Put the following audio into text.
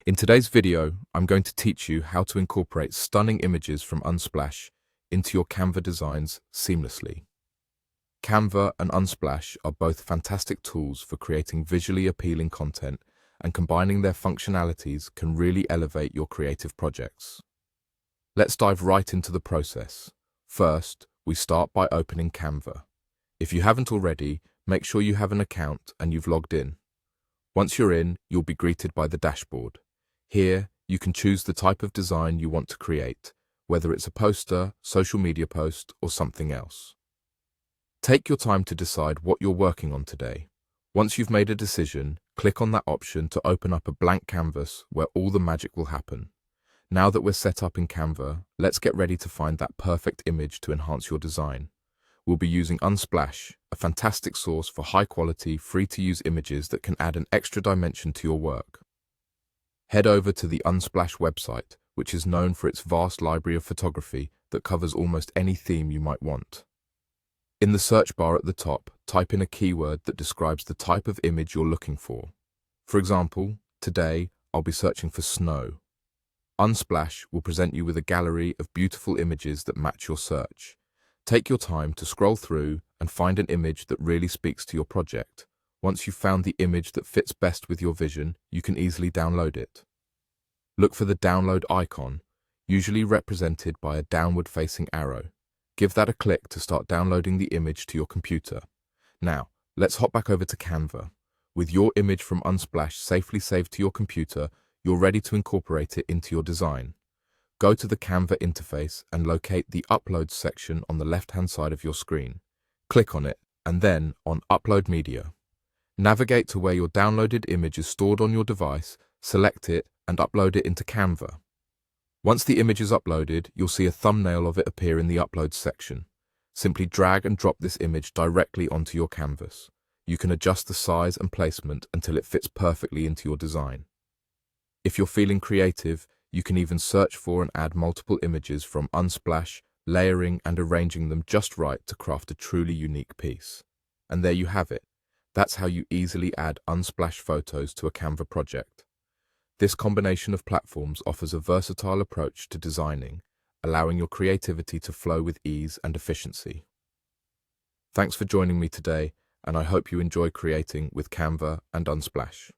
In today's video, I'm going to teach you how to incorporate stunning images from Unsplash into your Canva designs seamlessly. Canva and Unsplash are both fantastic tools for creating visually appealing content, and combining their functionalities can really elevate your creative projects. Let's dive right into the process. First, we start by opening Canva. If you haven't already, make sure you have an account and you've logged in. Once you're in, you'll be greeted by the dashboard. Here, you can choose the type of design you want to create, whether it's a poster, social media post, or something else. Take your time to decide what you're working on today. Once you've made a decision, click on that option to open up a blank canvas where all the magic will happen. Now that we're set up in Canva, let's get ready to find that perfect image to enhance your design. We'll be using Unsplash, a fantastic source for high-quality, free-to-use images that can add an extra dimension to your work. Head over to the Unsplash website, which is known for its vast library of photography that covers almost any theme you might want. In the search bar at the top, type in a keyword that describes the type of image you're looking for. For example, today I'll be searching for snow. Unsplash will present you with a gallery of beautiful images that match your search. Take your time to scroll through and find an image that really speaks to your project. Once you've found the image that fits best with your vision, you can easily download it. Look for the download icon, usually represented by a downward-facing arrow. Give that a click to start downloading the image to your computer. Now, let's hop back over to Canva. With your image from Unsplash safely saved to your computer, you're ready to incorporate it into your design. Go to the Canva interface and locate the Uploads section on the left-hand side of your screen. Click on it, and then on Upload Media. Navigate to where your downloaded image is stored on your device, select it, and upload it into Canva. Once the image is uploaded, you'll see a thumbnail of it appear in the Uploads section. Simply drag and drop this image directly onto your canvas. You can adjust the size and placement until it fits perfectly into your design. If you're feeling creative, you can even search for and add multiple images from Unsplash, layering and arranging them just right to craft a truly unique piece. And there you have it. That's how you easily add Unsplash photos to a Canva project. This combination of platforms offers a versatile approach to designing, allowing your creativity to flow with ease and efficiency. Thanks for joining me today, and I hope you enjoy creating with Canva and Unsplash.